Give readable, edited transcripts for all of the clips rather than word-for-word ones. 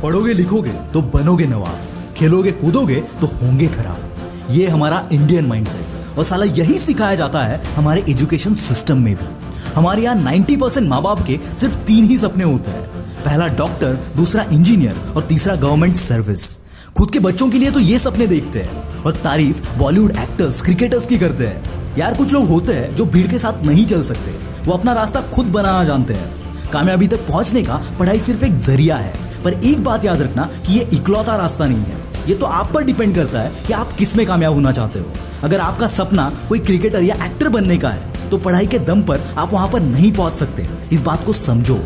पढ़ोगे लिखोगे तो बनोगे नवाब, खेलोगे कूदोगे तो होंगे खराब। ये हमारा इंडियन माइंडसेट और साला यही सिखाया जाता है हमारे एजुकेशन सिस्टम में भी। हमारे यहाँ 90% माँ बाप के सिर्फ 3 ही सपने होते हैं, पहला डॉक्टर, दूसरा इंजीनियर और तीसरा गवर्नमेंट सर्विस। खुद के बच्चों के लिए तो ये सपने देखते हैं और तारीफ बॉलीवुड एक्टर्स, क्रिकेटर्स की करते हैं। यार कुछ लोग होते हैं जो भीड़ के साथ नहीं चल सकते, वो अपना रास्ता खुद बनाना जानते हैं। कामयाबी तक पहुंचने का पढ़ाई सिर्फ एक जरिया है, पर एक बात याद रखना कि ये इकलौता रास्ता नहीं है। ये तो आप पर डिपेंड करता है कि आप किस में कामयाब होना चाहते हो। अगर आपका सपना कोई क्रिकेटर या एक्टर बनने का है तो पढ़ाई के दम पर आप वहां पर नहीं पहुंच सकते, इस बात को समझो।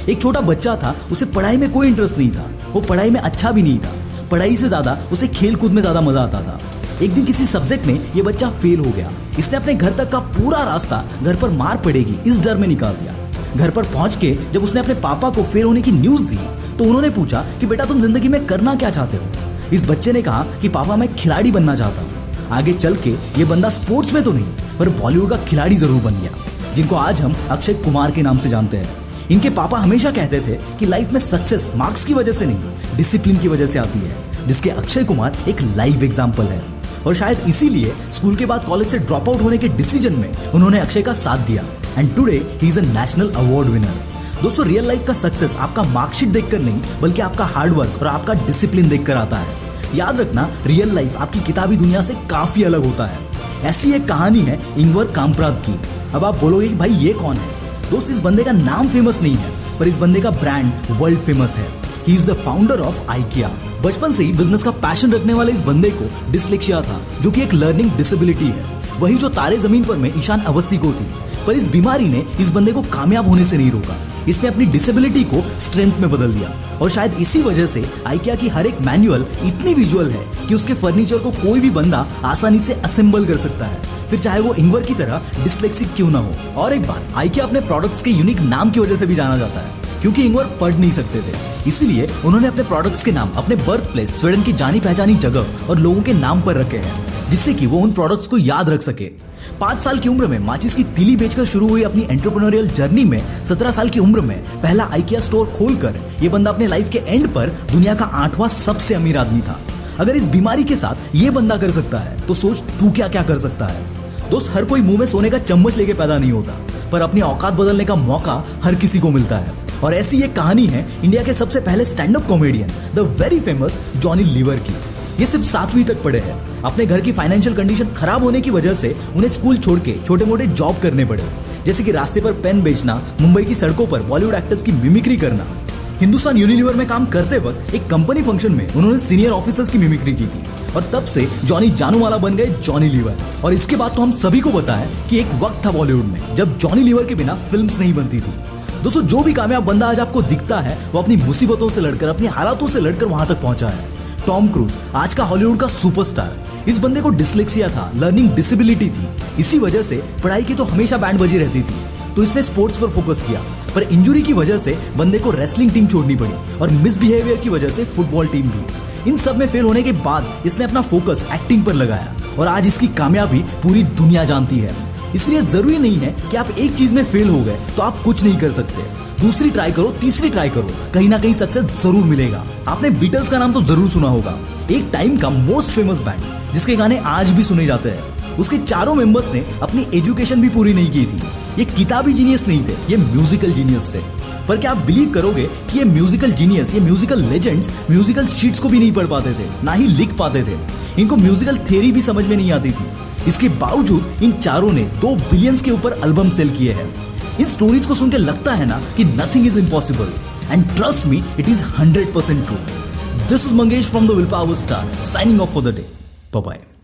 एक छोटा बच्चा था, उसे पढ़ाई में कोई इंटरेस्ट नहीं था, वो पढ़ाई में अच्छा भी नहीं था। पढ़ाई से ज्यादा उसे खेल कूद में ज्यादा मजा आता था। एक दिन किसी सब्जेक्ट में ये बच्चा फेल हो गया। इसने अपने घर तक का पूरा रास्ता घर पर मार पड़ेगी इस डर में निकाल दिया। घर पर पहुंच के जब उसने अपने पापा को फेल होने की न्यूज दी तो उन्होंने पूछा कि बेटा तुम जिंदगी में करना क्या चाहते हो। इस बच्चे ने कहा कि पापा मैं खिलाड़ी बनना चाहता हूँ। आगे चल के ये बंदा स्पोर्ट्स में तो नहीं पर बॉलीवुड का खिलाड़ी जरूर बन गया, जिनको आज हम अक्षय कुमार के नाम से जानते हैं। इनके पापा हमेशा कहते थे कि लाइफ में सक्सेस मार्क्स की वजह से नहीं, डिसिप्लिन की वजह से आती है, जिसके अक्षय कुमार एक लाइव एग्जाम्पल है। और शायद इसीलिए स्कूल के बाद कॉलेज से ड्रॉप आउट होने के डिसीजन में उन्होंने अक्षय का साथ दिया and today he is a national award winner. दोस्तों, रियल लाइफ का सक्सेस आपका मार्कशीट देखकर नहीं बल्कि आपका हार्डवर्क और आपका डिसिप्लिन देखकर आता है। याद रखना, रियल लाइफ आपकी किताबी दुनिया से काफी अलग होता है। ऐसी एक कहानी है इंवर कामप्राद की। अब आप बोलोगे कि भाई ये कौन है? दोस्त, इस बंदे का नाम फेमस नहीं है पर इस बंदे का ब्रांड वर्ल्ड फेमस है। He is the founder of IKEA। बचपन से ही बिजनेस का पैशन रखने वाले इस बंदे को डिस्लेक्सिया था, जो कि एक लर्निंग डिसेबिलिटी है, वही जो तारे जमीन पर में ईशान अवस्थी को थी। पर इस बीमारी ने इस बंदे को कामयाब होने से नहीं रोका, इसने अपनी डिसेबिलिटी को स्ट्रेंथ में बदल दिया। और शायद इसी वजह से IKEA की हर एक मैनुअल इतनी विजुअल है कि उसके फर्नीचर को कोई भी बंदा आसानी से असेंबल कर सकता है, फिर चाहे वो इंवर की तरह डिस्लेक्सिक क्यों ना हो। और एक बात, IKEA अपने प्रोडक्ट्स के यूनिक नाम की वजह से भी जाना जाता है, क्योंकि इंवर पढ़ नहीं सकते थे, इसीलिए उन्होंने अपने प्रोडक्ट्स के नाम अपने बर्थ प्लेस, स्वीडन की जानी पहचानी जगह और लोगों के नाम पर रखे हैं, जिससे कि वो उन प्रोडक्ट्स को याद रख सके। 5 साल की उम्र में माचिस की तीली बेचकर शुरू हुई अपनी एंटरप्रेन्योरियल जर्नी में 17 साल की उम्र में पहला IKEA स्टोर खोलकर ये बंदा अपने लाइफ के एंड पर दुनिया का 8वां सबसे अमीर आदमी था। अगर इस बीमारी के साथ ये बंदा कर सकता है तो सोच तू क्या क्या कर सकता है। दोस्त, हर कोई मुंह में सोने का चम्मच लेके पैदा नहीं होता, पर अपनी औकात बदलने का मौका हर किसी को मिलता है। और ऐसी एक कहानी है इंडिया के सबसे पहले stand up comedian the very famous Johnny Lever की। ये सिर्फ 7वीं तक पढ़े हैं। अपने घर की फाइनेंशियल कंडीशन खराब होने की वजह से उन्हें स्कूल छोड़ के छोटे मोटे जॉब करने पड़े, जैसे कि रास्ते पर पेन बेचना, मुंबई की सड़कों पर बॉलीवुड एक्टर्स की मिमिक्री करना। हिंदुस्तान यूनिलीवर में काम करते वक्त एक कंपनी फंक्शन में उन्होंने सीनियर ऑफिसर्स की मिमिक्री की थी और तब से जॉनी जानू वाला बन गए जॉनी लीवर। और इसके बाद तो हम सभी को पता है कि एक वक्त था बॉलीवुड में जब जॉनी लीवर के बिना फिल्म्स नहीं बनती थी। दोस्तों, जो भी कामयाब बंदा आज आपको दिखता है वो अपनी मुसीबतों से लड़कर, अपनी हालातों से लड़कर वहां तक पहुंचा है। टॉम क्रूज आज का हॉलीवुड का सुपरस्टार। इस बंदे को डिस्लेक्सिया था, लर्निंग डिसेबिलिटी थी, इसी वजह से पढ़ाई की तो हमेशा बैंड बजी रहती थी, तो इसने स्पोर्ट्स पर फोकस किया। पर इंजुरी की वजह से बंदे को रेसलिंग टीम छोड़नी पड़ी और मिसबिहेवियर की वजह से फुटबॉल टीम भी। इन सब में फेल होने के बाद इसने अपना फोकस एक्टिंग पर लगाया और आज इसकी कामयाबी पूरी दुनिया जानती है। इसलिए जरूरी नहीं है कि आप एक चीज में फेल हो गए तो आप कुछ नहीं कर सकते। दूसरी ट्राई करो, तीसरी ट्राई करो, कहीं ना कहीं सक्सेस जरूर मिलेगा। आपने बीटल्स का नाम तो जरूर सुना होगा, एक टाइम का मोस्ट फेमस बैंड जिसके गाने आज भी सुने जाते हैं। उसके चारों मेंबर्स ने अपनी एजुकेशन भी पूरी नहीं की थी। ये किताबी जीनियस नहीं थे, ये म्यूजिकल जीनियस थे। पर क्या आप बिलीव करोगे कि ये म्यूजिकल जीनियस, ये म्यूजिकल लेजेंड्स म्यूजिकल शीट्स को भी नहीं पढ़ पाते थे, ना ही लिख पाते थे। इनको म्यूजिकल थ्योरी भी समझ में नहीं आती थी। इसके बावजूद इन चारों ने 2 बिलियंस के ऊपर एल्बम सेल किए हैं। इन स्टोरीज को सुनकर लगता है ना कि nothing is impossible, and trust me, it is 100% true. This is Mangesh from the will power star, signing off for the day. Bye bye.